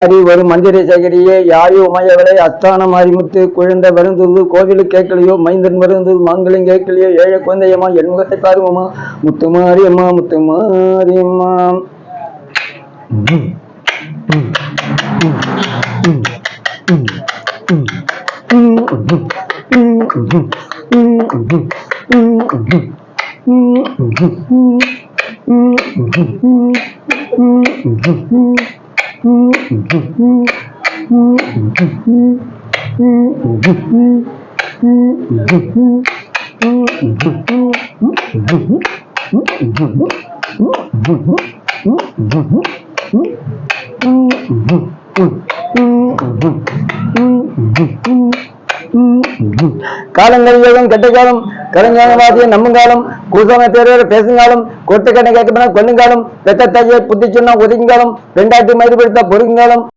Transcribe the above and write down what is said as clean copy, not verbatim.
ஒரு மந்திர சகரியே யாயோ உமையவளை அஸ்தான மாரிமுத்து குழந்தை வருந்தது கோவிலு கேட்கலையோ மைந்தன் வருந்தது மாங்களும் கேட்கலையோ ஏழை குழந்தையம்மா என் முகத்தை பாருங்கம்மா முத்துமாரியம்மா முத்துமாரியம்மா. காலங்கள் யோகம் கெட்ட காலம் கலைஞானவாதிய நம்முங்காலம் கூசம பேரோட பேசுங்காலம் கொட்டு கண்ணை கேட்கப்பட கொள்ளுங்காலம் பெத்த தாயை புத்தி சொன்னா ஒதுங்காலம் பெண்டாட்டி மறுபடுத்தா பொறுங்காலம்.